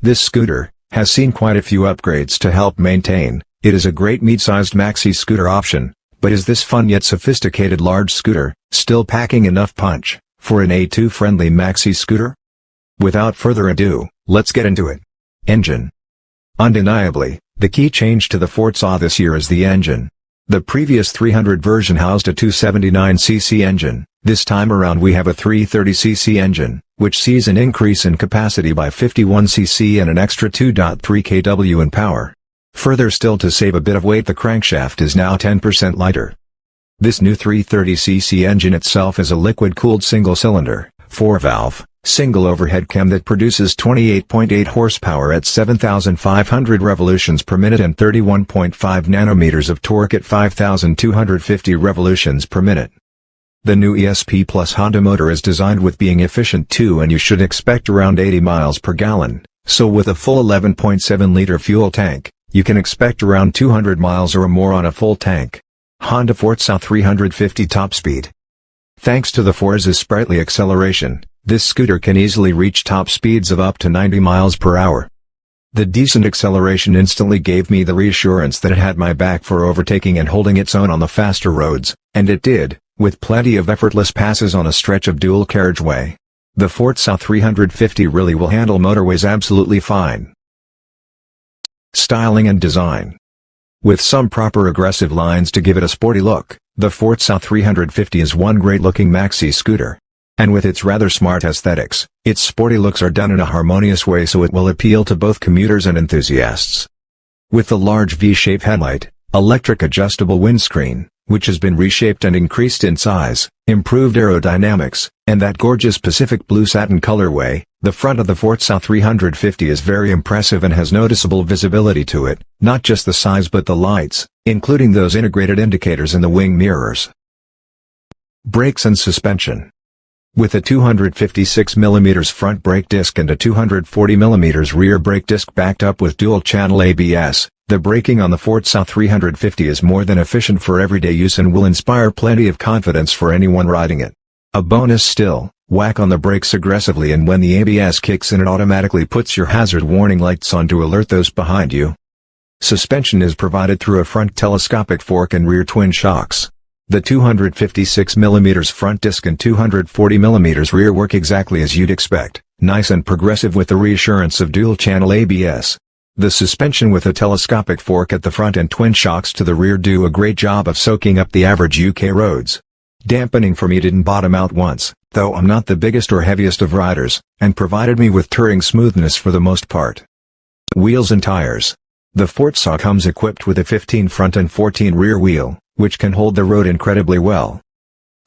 This scooter has seen quite a few upgrades to help maintain. It is a great mid-sized maxi scooter option, but is this fun yet sophisticated large scooter still packing enough punch for an A2-friendly maxi scooter? Without further ado, let's get into it. Engine. Undeniably, the key change to the Forza this year is the engine. The previous 300 version housed a 279cc engine. This time around we have a 330cc engine, which sees an increase in capacity by 51cc and an extra 2.3 kW in power. Further still, to save a bit of weight, the crankshaft is now 10% lighter. This new 330cc engine itself is a liquid-cooled single-cylinder, 4-valve, single overhead cam that produces 28.8 horsepower at 7,500 revolutions per minute and 31.5 nanometers of torque at 5,250 revolutions per minute. The new ESP Plus Honda motor is designed with being efficient too, and you should expect around 80 miles per gallon, so with a full 11.7-liter fuel tank, you can expect around 200 miles or more on a full tank. Honda Forza 350 top speed. Thanks to the Forza's sprightly acceleration, this scooter can easily reach top speeds of up to 90 miles per hour. The decent acceleration instantly gave me the reassurance that it had my back for overtaking and holding its own on the faster roads, and it did, with plenty of effortless passes on a stretch of dual carriageway. The Forza 350 really will handle motorways absolutely fine. Styling and design. With some proper aggressive lines to give it a sporty look, the Forza 350 is one great-looking maxi scooter. And with its rather smart aesthetics, its sporty looks are done in a harmonious way, so it will appeal to both commuters and enthusiasts. With the large V-shape headlight, electric adjustable windscreen, which has been reshaped and increased in size, improved aerodynamics, and that gorgeous Pacific blue satin colorway, the front of the Forza 350 is very impressive and has noticeable visibility to it, not just the size but the lights, including those integrated indicators in the wing mirrors. Brakes and suspension. With a 256mm front brake disc and a 240mm rear brake disc backed up with dual-channel ABS, the braking on the Forza 350 is more than efficient for everyday use and will inspire plenty of confidence for anyone riding it. A bonus still, whack on the brakes aggressively, and when the ABS kicks in it automatically puts your hazard warning lights on to alert those behind you. Suspension is provided through a front telescopic fork and rear twin shocks. The 256mm front disc and 240mm rear work exactly as you'd expect, nice and progressive with the reassurance of dual-channel ABS. The suspension with a telescopic fork at the front and twin shocks to the rear do a great job of soaking up the average UK roads. Dampening for me didn't bottom out once, though I'm not the biggest or heaviest of riders, and provided me with touring smoothness for the most part. Wheels and tires. The Forza comes equipped with a 15 front and 14 rear wheel, which can hold the road incredibly well.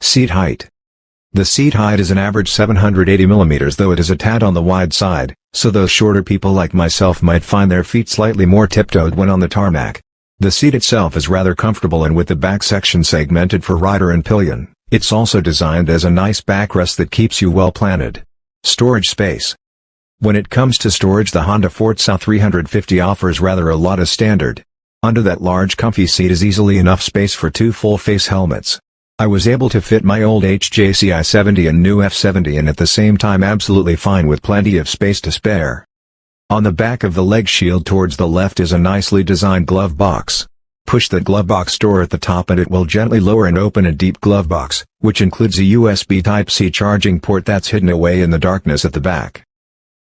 Seat height. The seat height is an average 780mm, though it is a tad on the wide side, so those shorter people like myself might find their feet slightly more tiptoed when on the tarmac. The seat itself is rather comfortable, and with the back section segmented for rider and pillion, it's also designed as a nice backrest that keeps you well planted. Storage space. When it comes to storage, the Honda Forza 350 offers rather a lot of standard. Under that large comfy seat is easily enough space for two full-face helmets. I was able to fit my old HJC i70 and new F70 in at the same time absolutely fine, with plenty of space to spare. On the back of the leg shield towards the left is a nicely designed glove box. Push the glove box door at the top and it will gently lower and open a deep glove box, which includes a USB Type-C charging port that's hidden away in the darkness at the back.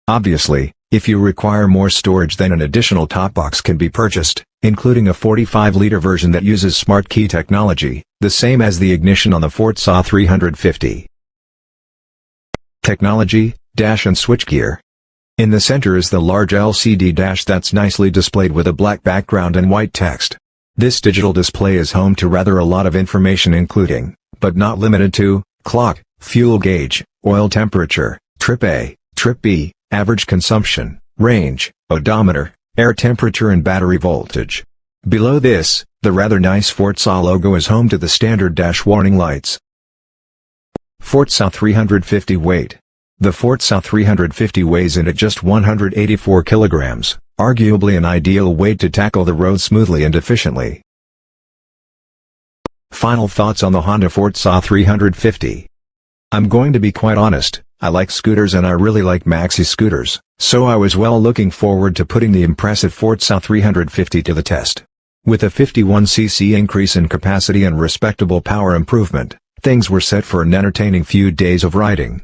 Obviously, if you require more storage, then an additional top box can be purchased, including a 45-liter version that uses smart key technology, the same as the ignition on the Forza 350. Technology, dash and switchgear. In the center is the large LCD dash that's nicely displayed with a black background and white text. This digital display is home to rather a lot of information, including, but not limited to, clock, fuel gauge, oil temperature, trip A, trip B, average consumption, range, odometer, air temperature and battery voltage. Below this, the rather nice Forza logo is home to the standard dash warning lights. Forza 350 weight. The Forza 350 weighs in at just 184 kilograms, arguably an ideal weight to tackle the road smoothly and efficiently. Final thoughts on the Honda Forza 350. I'm going to be quite honest, I like scooters and I really like maxi scooters, So I was well looking forward to putting the impressive Forza 350 to the test. With a 51cc increase in capacity and respectable power improvement, things were set for an entertaining few days of riding.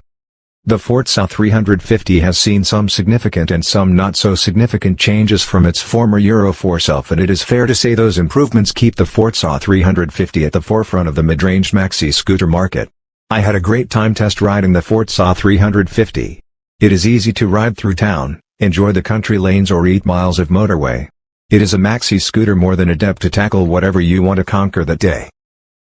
The Forza 350 has seen some significant and some not so significant changes from its former Euro 4 self, and it is fair to say those improvements keep the Forza 350 at the forefront of the mid-range maxi scooter market. I had a great time test riding the Forza 350. It is easy to ride through town, enjoy the country lanes or eat miles of motorway. It is a maxi scooter more than adept to tackle whatever you want to conquer that day.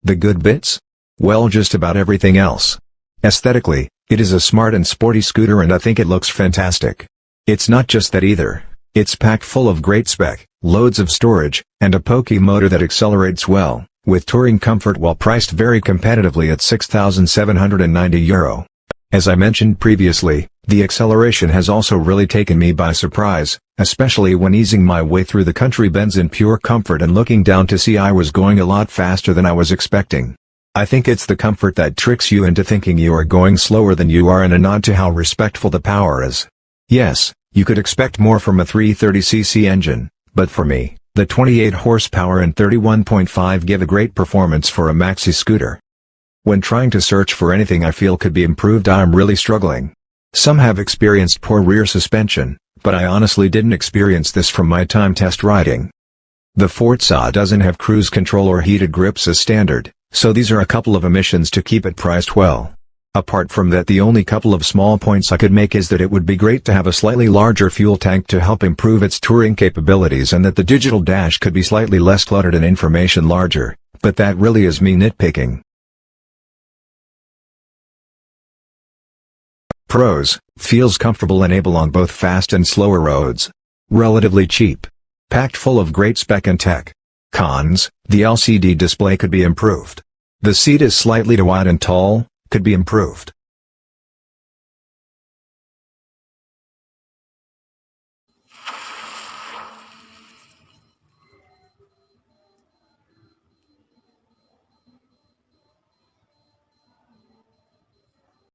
The good bits? Well, just about everything else. Aesthetically, it is a smart and sporty scooter and I think it looks fantastic. It's not just that either, it's packed full of great spec, loads of storage, and a pokey motor that accelerates well, with touring comfort while priced very competitively at €6,790. As I mentioned previously, the acceleration has also really taken me by surprise, especially when easing my way through the country bends in pure comfort and looking down to see I was going a lot faster than I was expecting. I think it's the comfort that tricks you into thinking you are going slower than you are, and a nod to how respectful the power is. Yes, you could expect more from a 330cc engine, but for me, the 28 horsepower and 31.5 give a great performance for a maxi scooter. When trying to search for anything I feel could be improved, I'm really struggling. Some have experienced poor rear suspension, but I honestly didn't experience this from my time test riding. The Forza doesn't have cruise control or heated grips as standard, so these are a couple of omissions to keep it priced well. Apart from that, the only couple of small points I could make is that it would be great to have a slightly larger fuel tank to help improve its touring capabilities, and that the digital dash could be slightly less cluttered and information larger, but that really is me nitpicking. Pros: feels comfortable and able on both fast and slower roads. Relatively cheap. Packed full of great spec and tech. Cons: the LCD display could be improved. The seat is slightly too wide and tall, could be improved.